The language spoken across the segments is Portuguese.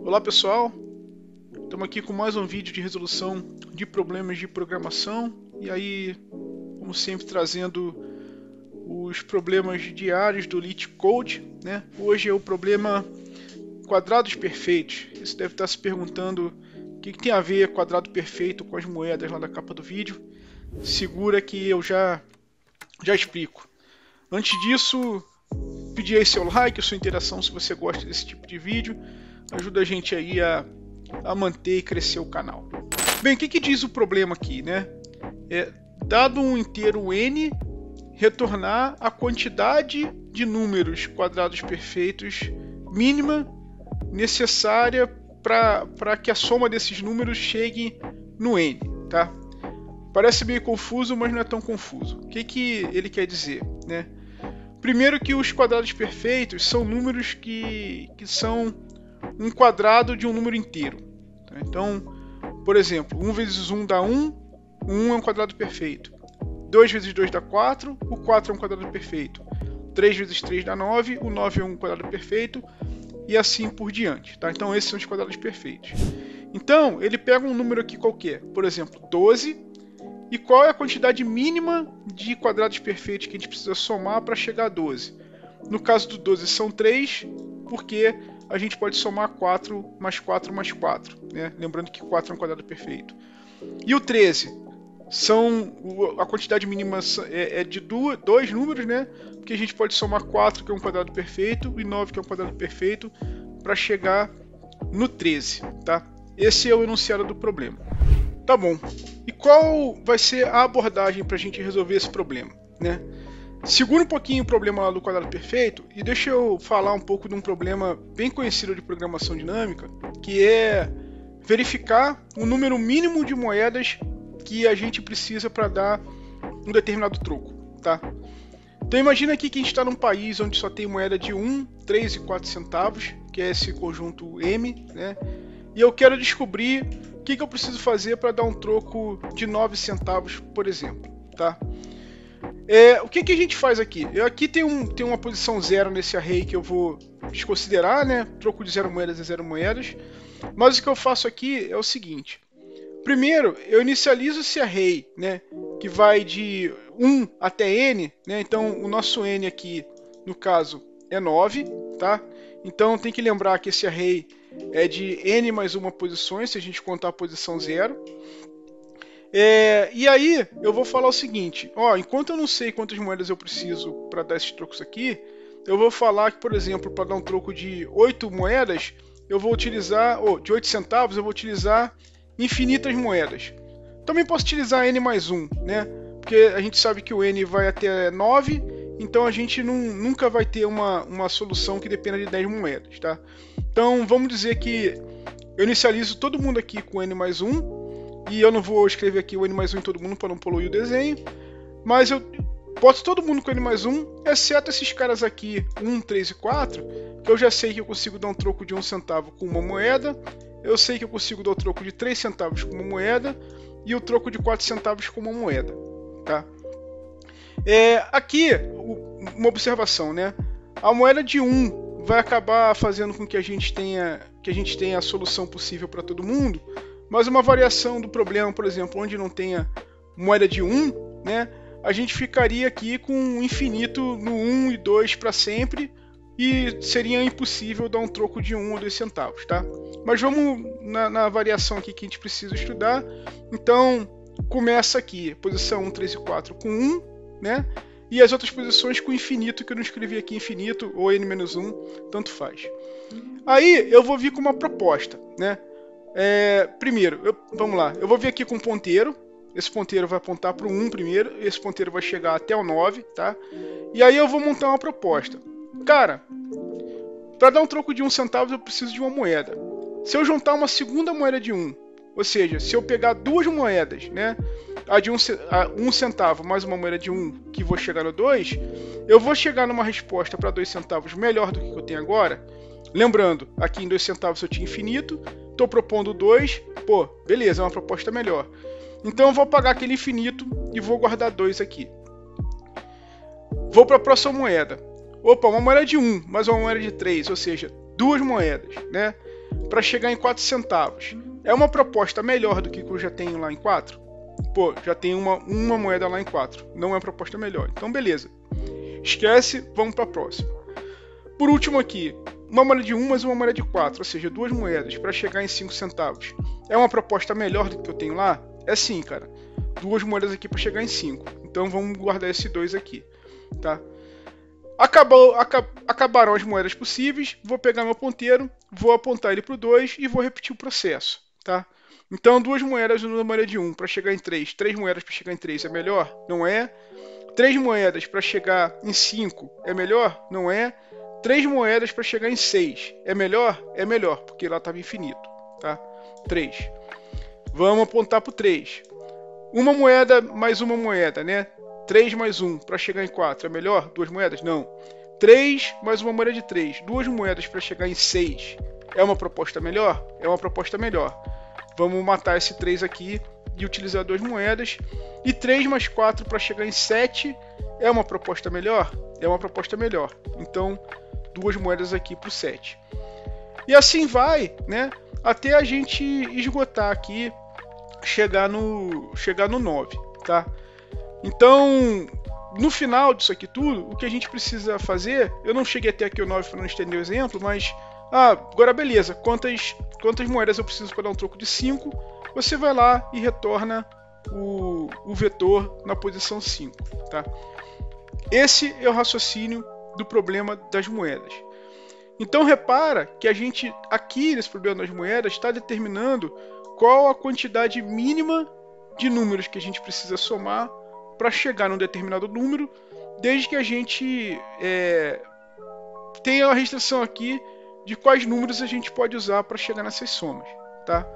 Olá pessoal, estamos aqui com mais um vídeo de resolução de problemas de programação e aí, como sempre, trazendo os problemas diários do LeetCode, né? Hoje é o problema quadrados perfeitos. Você deve estar se perguntando o que tem a ver quadrado perfeito com as moedas lá da capa do vídeo. Segura que eu já explico. Antes disso, pedir aí seu like, sua interação se você gosta desse tipo de vídeo. Ajuda a gente aí a manter e crescer o canal. Bem, o que diz o problema aqui, né? Dado um inteiro n, retornar a quantidade de números quadrados perfeitos mínima necessária para que a soma desses números chegue no n, tá? Parece meio confuso, mas não é tão confuso. O que ele quer dizer, né? Primeiro que os quadrados perfeitos são números que são um quadrado de um número inteiro. Tá? Então, por exemplo, 1 vezes 1 dá 1, o 1 é um quadrado perfeito. 2 vezes 2 dá 4, o 4 é um quadrado perfeito. 3 vezes 3 dá 9, o 9 é um quadrado perfeito, e assim por diante. Tá? Então, esses são os quadrados perfeitos. Então, ele pega um número aqui qualquer, por exemplo, 12, e qual é a quantidade mínima de quadrados perfeitos que a gente precisa somar para chegar a 12? No caso do 12 são 3, porque a gente pode somar 4 mais 4 mais 4. Né? Lembrando que 4 é um quadrado perfeito. E o 13? A quantidade mínima é de dois números, né? Porque a gente pode somar 4, que é um quadrado perfeito, e 9, que é um quadrado perfeito, para chegar no 13. Tá? Esse é o enunciado do problema. Tá bom. E qual vai ser a abordagem para a gente resolver esse problema? Né? Segura um pouquinho o problema lá do quadrado perfeito e deixa eu falar um pouco de um problema bem conhecido de programação dinâmica, que é verificar o número mínimo de moedas que a gente precisa para dar um determinado troco. Tá? Então imagina aqui que a gente está num país onde só tem moeda de 1, 3 e 4 centavos, que é esse conjunto M, né? E eu quero descobrir o que eu preciso fazer para dar um troco de 9 centavos, por exemplo. Tá? O que a gente faz aqui? Aqui tem uma posição 0 nesse array que eu vou desconsiderar, né? Troco de 0 moedas é 0 moedas. Mas o que eu faço aqui é o seguinte. Primeiro, eu inicializo esse array, né? Que vai de 1 até n, né? Então, o nosso n aqui, no caso, é 9, tá? Então, tem que lembrar que esse array é de n mais uma posições, se a gente contar a posição 0. E aí eu vou falar o seguinte, enquanto eu não sei quantas moedas eu preciso para dar esses trocos aqui, eu vou falar que, por exemplo, para dar um troco de 8 moedas, eu vou utilizar, de 8 centavos, eu vou utilizar infinitas moedas. Também posso utilizar n mais 1, né? Porque a gente sabe que o n vai até 9, então a gente nunca vai ter uma solução que dependa de 10 moedas, tá? Então vamos dizer que eu inicializo todo mundo aqui com n mais 1, e eu não vou escrever aqui o n mais 1 em todo mundo para não poluir o desenho, mas eu boto todo mundo com n mais 1, exceto esses caras aqui, 1, 3 e 4, que eu já sei que eu consigo dar um troco de 1 centavo com uma moeda, eu sei que eu consigo dar o troco de 3 centavos com uma moeda, e o troco de 4 centavos com uma moeda. Tá? Aqui, uma observação, né? A moeda de 1 vai acabar fazendo com que a gente tenha a solução possível para todo mundo, mas uma variação do problema, por exemplo, onde não tenha moeda de 1, né, a gente ficaria aqui com infinito no 1 e 2 para sempre e seria impossível dar um troco de 1 ou 2 centavos. Tá? Mas vamos na variação aqui que a gente precisa estudar. Então, começa aqui, posição 1, 3 e 4 com 1, né, e as outras posições com infinito, que eu não escrevi aqui infinito, ou n-1, tanto faz. Aí eu vou vir com uma proposta, né? Primeiro, vamos lá, eu vou vir aqui com um ponteiro, esse ponteiro vai apontar para o 1 primeiro, esse ponteiro vai chegar até o 9, tá? E aí eu vou montar uma proposta. Cara, para dar um troco de 1 centavo eu preciso de uma moeda. Se eu juntar uma segunda moeda de 1, ou seja, se eu pegar duas moedas, né? A de 1 centavo mais uma moeda de 1, que vou chegar no 2, eu vou chegar numa resposta para 2 centavos melhor do que eu tenho agora. Lembrando, aqui em 2 centavos eu tinha infinito, estou propondo 2, beleza, é uma proposta melhor. Então eu vou apagar aquele infinito e vou guardar 2 aqui. Vou para a próxima moeda. Uma moeda de 1, mais uma moeda de 3, ou seja, duas moedas, né? para chegar em 4 centavos. É uma proposta melhor do que eu já tenho lá em 4? Pô, já tenho uma moeda lá em 4. Não é uma proposta melhor. Então, beleza. Esquece, vamos para a próxima. Por último aqui, uma moeda de 1 mais uma moeda de 4, ou seja, 2 moedas para chegar em 5 centavos. É uma proposta melhor do que eu tenho lá? É sim, cara. 2 moedas aqui para chegar em 5. Então vamos guardar esse 2 aqui, tá? Acabaram as moedas possíveis, vou pegar meu ponteiro, vou apontar ele para o 2 e vou repetir o processo, tá? Então 2 moedas numa moeda de 1 para chegar em 3, 3 moedas para chegar em 3 é melhor? Não é. 3 moedas para chegar em 5 é melhor? Não é. 3 moedas para chegar em 6 é melhor? É melhor, porque lá estava infinito, tá? 3. Vamos apontar para o 3. Uma moeda mais uma moeda, né? 3 mais 1 para chegar em 4 é melhor? 2 moedas? Não. 3 mais uma moeda de 3. 2 moedas para chegar em 6 é uma proposta melhor? É uma proposta melhor. Vamos matar esse 3 aqui e utilizar 2 moedas. E 3 mais 4 para chegar em 7 é uma proposta melhor? É uma proposta melhor. Então, 2 moedas aqui para o 7. E assim vai, né? Até a gente esgotar aqui, chegar no 9, tá? Então, no final disso aqui tudo, o que a gente precisa fazer, eu não cheguei até aqui o 9 para não estender o exemplo, mas agora beleza, quantas moedas eu preciso para dar um troco de 5? Você vai lá e retorna o vetor na posição 5, tá? Esse é o raciocínio do problema das moedas. Então repara que a gente aqui nesse problema das moedas está determinando qual a quantidade mínima de números que a gente precisa somar para chegar num determinado número, desde que a gente tenha a restrição aqui de quais números a gente pode usar para chegar nessas somas, tá?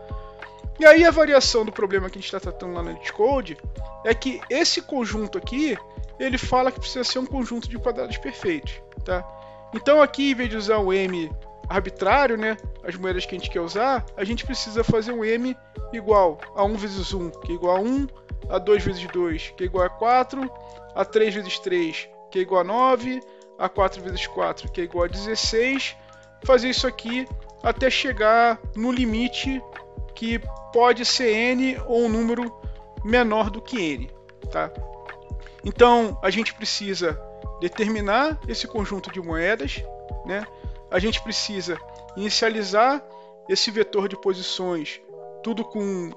E aí a variação do problema que a gente está tratando lá no LeetCode é que esse conjunto aqui, ele fala que precisa ser um conjunto de quadrados perfeitos, tá? Então aqui, em vez de usar o M arbitrário, né, as moedas que a gente quer usar, a gente precisa fazer um M igual a 1 vezes 1, que é igual a 1, a 2 vezes 2, que é igual a 4, a 3 vezes 3, que é igual a 9, a 4 vezes 4, que é igual a 16, fazer isso aqui até chegar no limite que pode ser n ou um número menor do que n, tá? Então a gente precisa determinar esse conjunto de moedas, né? A gente precisa inicializar esse vetor de posições, tudo com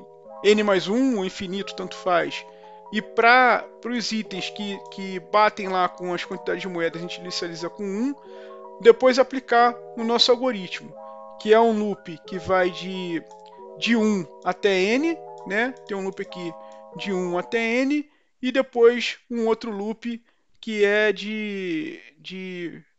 n mais 1, ou infinito, tanto faz. E para os itens que batem lá com as quantidades de moedas, a gente inicializa com 1. Depois aplicar o nosso algoritmo, que é um loop que vai de 1 até n, né? Tem um loop aqui de 1 até n, e depois um outro loop que é de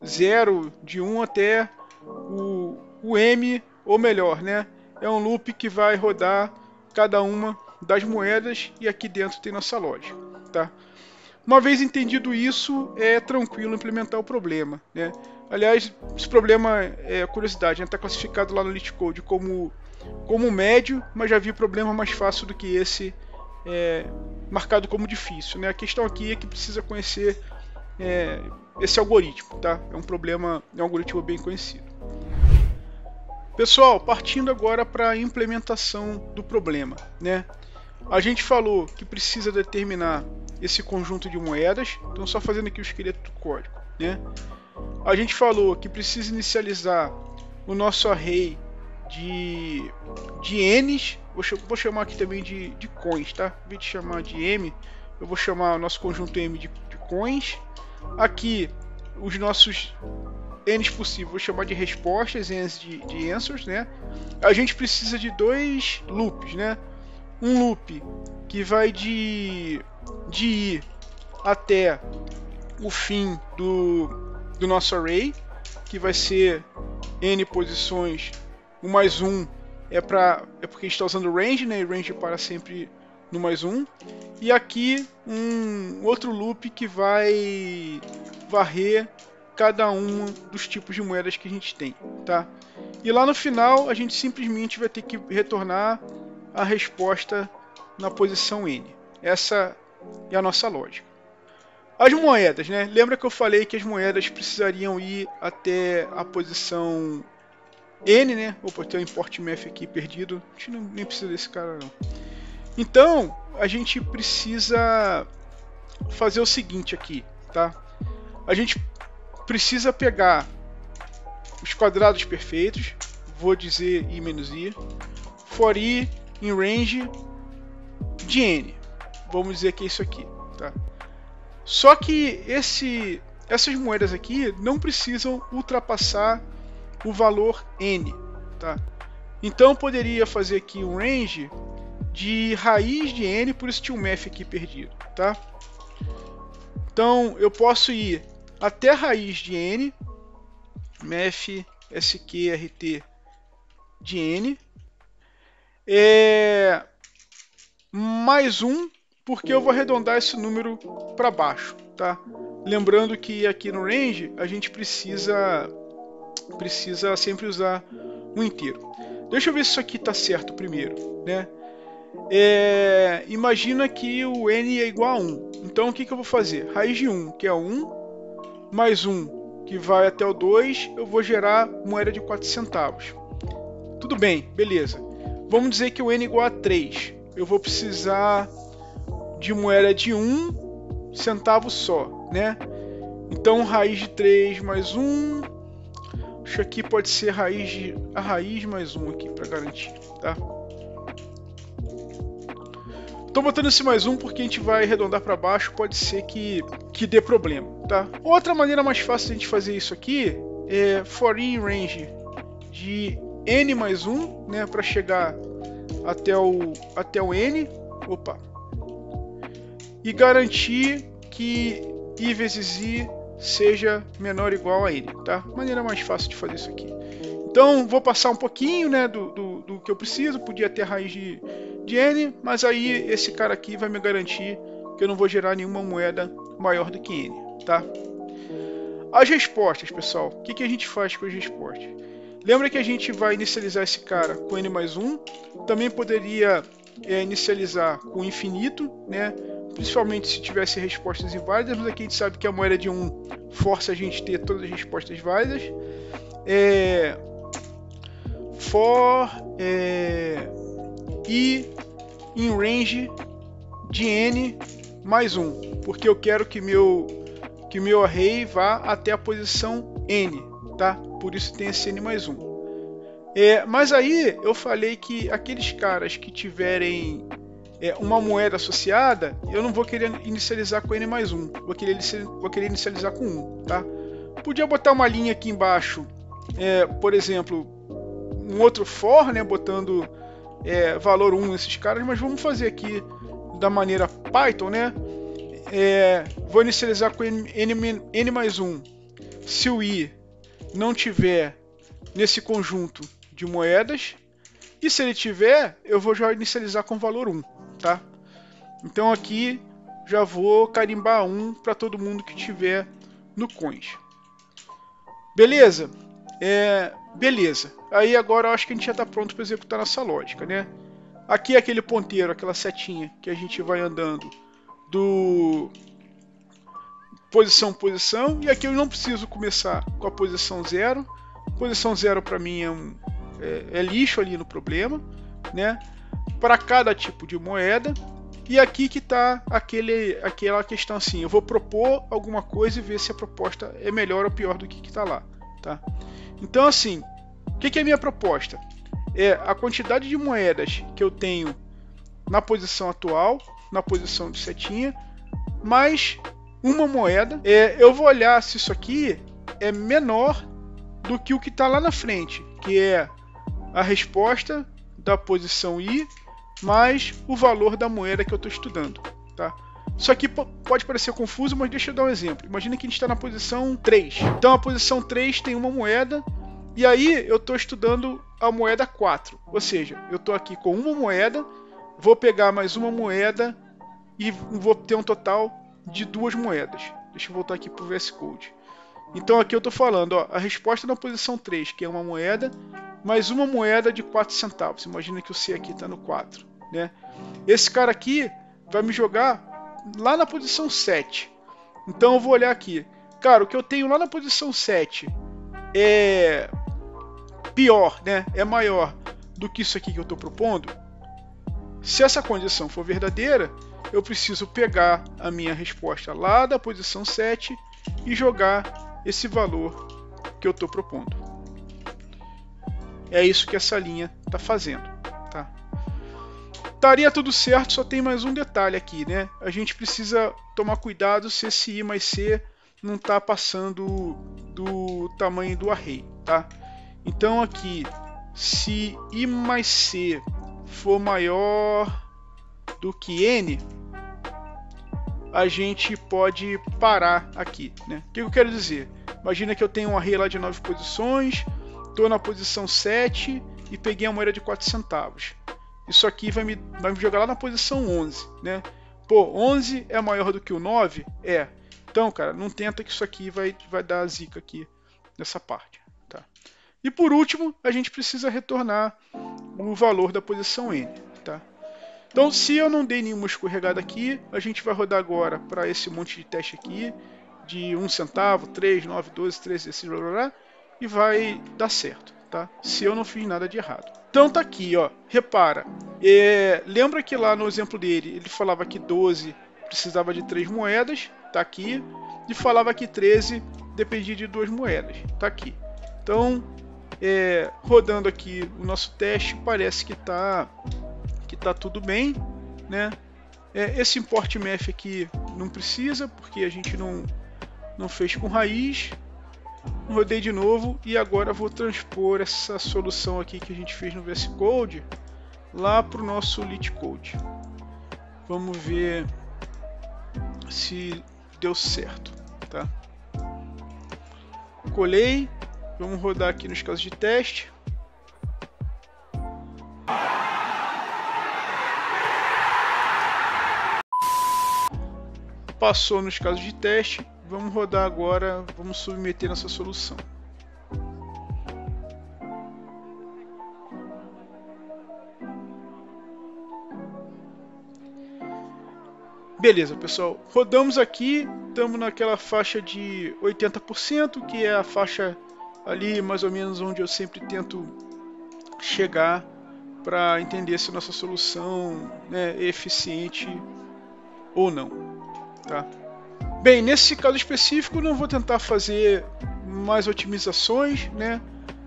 0, de 1 até o m, ou melhor, né? É um loop que vai rodar cada uma das moedas e aqui dentro tem nossa lógica, tá? Uma vez entendido isso, é tranquilo implementar o problema, né? Aliás, esse problema é curiosidade, está classificado lá no LeetCode como médio, mas já vi problema mais fácil do que esse, marcado como difícil, né? A questão aqui é que precisa conhecer esse algoritmo, tá? É um algoritmo bem conhecido. Pessoal, partindo agora para a implementação do problema, né? A gente falou que precisa determinar esse conjunto de moedas, então só fazendo aqui o esqueleto do código, né? A gente falou que precisa inicializar o nosso array de n's, vou chamar aqui também de coins, tá? Em vez de chamar de m, eu vou chamar o nosso conjunto m de coins. Aqui, os nossos n's possíveis, vou chamar de respostas, n's de answers, né? A gente precisa de 2 loops, né? Um loop que vai de i até o fim do nosso array, que vai ser n posições, o mais 1 é porque a gente está usando range, né? E range para sempre no mais 1. E aqui um outro loop que vai varrer cada um dos tipos de moedas que a gente tem, tá? E lá no final a gente simplesmente vai ter que retornar a resposta na posição n. Essa é a nossa lógica. As moedas, né? Lembra que eu falei que as moedas precisariam ir até a posição N, né? Opa, tem um import math aqui perdido. A gente nem precisa desse cara, não. Então, a gente precisa fazer o seguinte aqui, tá? A gente precisa pegar os quadrados perfeitos, vou dizer i menos i, for i em range de n. Vamos dizer que é isso aqui, tá? Só que essas moedas aqui não precisam ultrapassar o valor n, tá? Então eu poderia fazer aqui um range de raiz de n, por isso tinha um math aqui perdido, tá? Então eu posso ir até a raiz de n, math sqrt de n, mais 1, porque eu vou arredondar esse número para baixo, tá? Lembrando que aqui no range a gente precisa sempre usar um inteiro. Deixa eu ver se isso aqui está certo primeiro, né? Imagina que o n é igual a 1. Então o que eu vou fazer? Raiz de 1, que é 1, mais 1, que vai até o 2, eu vou gerar moeda de 4 centavos. Tudo bem, beleza. Vamos dizer que o n é igual a 3. Eu vou precisar de moeda de 1 centavo só, né? Então raiz de 3 mais 1. Isso aqui pode ser a raiz mais 1 aqui para garantir, tá? Estou botando esse mais 1 porque a gente vai arredondar para baixo, pode ser que dê problema, tá? Outra maneira mais fácil de a gente fazer isso aqui é for i range de n mais 1, né, para chegar até o n, opa, e garantir que i vezes i seja menor ou igual a n, tá? Maneira mais fácil de fazer isso aqui. Então vou passar um pouquinho, né, do que eu preciso, podia ter raiz de n, mas aí esse cara aqui vai me garantir que eu não vou gerar nenhuma moeda maior do que n, tá? As respostas, pessoal, o que a gente faz com as respostas? Lembra que a gente vai inicializar esse cara com n mais 1, também poderia inicializar com infinito, né? Principalmente se tivesse respostas inválidas, mas aqui a gente sabe que a moeda de 1 força a gente a ter todas as respostas válidas. For i em range de n mais 1, porque eu quero que meu array vá até a posição n, tá? Por isso tem esse n mais 1. Mas aí eu falei que aqueles caras que tiverem uma moeda associada, eu não vou querer inicializar com n mais 1, vou querer inicializar com 1, tá? Podia botar uma linha aqui embaixo, por exemplo, um outro for, né, botando valor 1 nesses caras, mas vamos fazer aqui da maneira Python, né? Vou inicializar com n mais 1 se o i não tiver nesse conjunto de moedas, e se ele tiver, eu vou já inicializar com valor 1, tá? Então aqui já vou carimbar 1 para todo mundo que tiver no coins. Beleza? Beleza. Aí agora eu acho que a gente já está pronto para executar nossa lógica, né? Aqui é aquele ponteiro, aquela setinha que a gente vai andando do posição, e aqui eu não preciso começar com a posição 0. Posição 0 para mim é lixo ali no problema, né? Para cada tipo de moeda. E aqui que está aquela questão assim, eu vou propor alguma coisa e ver se a proposta é melhor ou pior do que está lá, tá? Então assim, o que é a minha proposta? É a quantidade de moedas que eu tenho na posição atual, na posição de setinha, mais uma moeda. Eu vou olhar se isso aqui é menor do que o que está lá na frente, que é a resposta da posição i mais o valor da moeda que eu estou estudando, tá? Isso aqui pode parecer confuso, mas deixa eu dar um exemplo. Imagina que a gente está na posição 3. Então a posição 3 tem uma moeda, e aí eu estou estudando a moeda 4. Ou seja, eu estou aqui com uma moeda, vou pegar mais uma moeda e vou ter um total de 2 moedas. Deixa eu voltar aqui para o VS Code. Então aqui eu estou falando, ó, a resposta na posição 3, que é uma moeda, mais uma moeda de 4 centavos. Imagina que o C aqui está no 4, né? Esse cara aqui vai me jogar lá na posição 7. Então eu vou olhar aqui. Cara, o que eu tenho lá na posição 7 é pior, né, é maior do que isso aqui que eu estou propondo, se essa condição for verdadeira, eu preciso pegar a minha resposta lá da posição 7 e jogar esse valor que eu estou propondo. É isso que essa linha está fazendo. Tá? Estaria tudo certo, só tem mais um detalhe aqui, né? A gente precisa tomar cuidado se esse I mais C não está passando do tamanho do array. Tá? Então aqui, se I mais C for maior do que N, a gente pode parar aqui. Né? O que eu quero dizer? Imagina que eu tenho um array lá de 9 posições, estou na posição 7 e peguei a moeda de 4 centavos. Isso aqui vai me jogar lá na posição 11. Né? Pô, 11 é maior do que o 9? É. Então, cara, não tenta que isso aqui vai dar zica aqui nessa parte. Tá? E por último, a gente precisa retornar o valor da posição N. Tá? Então, se eu não dei nenhuma escorregada aqui, a gente vai rodar agora para esse monte de teste aqui, de 1 centavo, 3, 9, 12, 13, 16, blá, blá, blá, e vai dar certo, tá? Se eu não fiz nada de errado. Então tá aqui, ó, repara, lembra que lá no exemplo dele, ele falava que 12 precisava de 3 moedas, tá aqui, e falava que 13 dependia de 2 moedas, tá aqui. Então, rodando aqui o nosso teste, parece que tá tudo bem, né? Esse import math aqui não precisa, porque a gente não fez com raiz. Rodei de novo e agora vou transpor essa solução aqui que a gente fez no VS Code lá para o nosso LeetCode. Vamos ver se deu certo, tá? Colei, vamos rodar aqui nos casos de teste. Passou nos casos de teste, vamos rodar agora, vamos submeter nossa solução. Beleza, pessoal, rodamos aqui, estamos naquela faixa de 80%, que é a faixa ali mais ou menos onde eu sempre tento chegar para entender se nossa solução, né, é eficiente ou não. Tá? Bem, nesse caso específico não vou tentar fazer mais otimizações, né?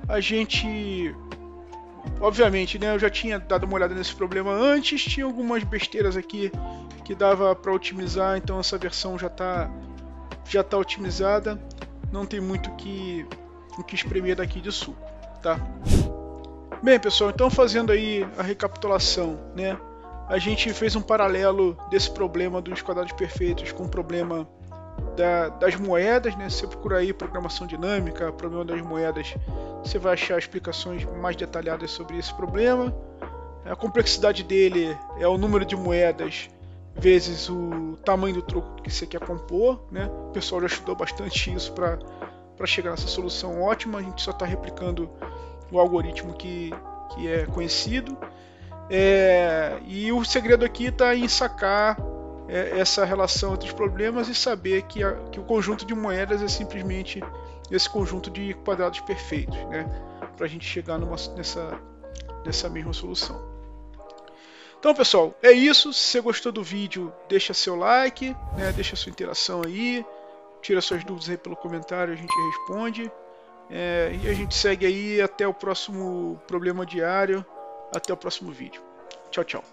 A gente, obviamente, né, eu já tinha dado uma olhada nesse problema antes, tinha algumas besteiras aqui que dava para otimizar, então essa versão já tá otimizada, não tem muito o que espremer daqui de suco, tá? Bem, pessoal, então fazendo aí a recapitulação, né? A gente fez um paralelo desse problema dos quadrados perfeitos com o problema das moedas, né? Se você procurar aí programação dinâmica, problema das moedas, você vai achar explicações mais detalhadas sobre esse problema. A complexidade dele é o número de moedas vezes o tamanho do troco que você quer compor, né? O pessoal já estudou bastante isso para chegar nessa solução ótima. A gente só está replicando o algoritmo que é conhecido. E o segredo aqui está em sacar essa relação entre os problemas e saber que o conjunto de moedas é simplesmente esse conjunto de quadrados perfeitos, né? Para a gente chegar nessa mesma solução. Então, pessoal, é isso. Se você gostou do vídeo, deixa seu like, né? Deixa sua interação aí, tira suas dúvidas aí pelo comentário, a gente responde. E a gente segue aí até o próximo problema diário. Até o próximo vídeo. Tchau, tchau.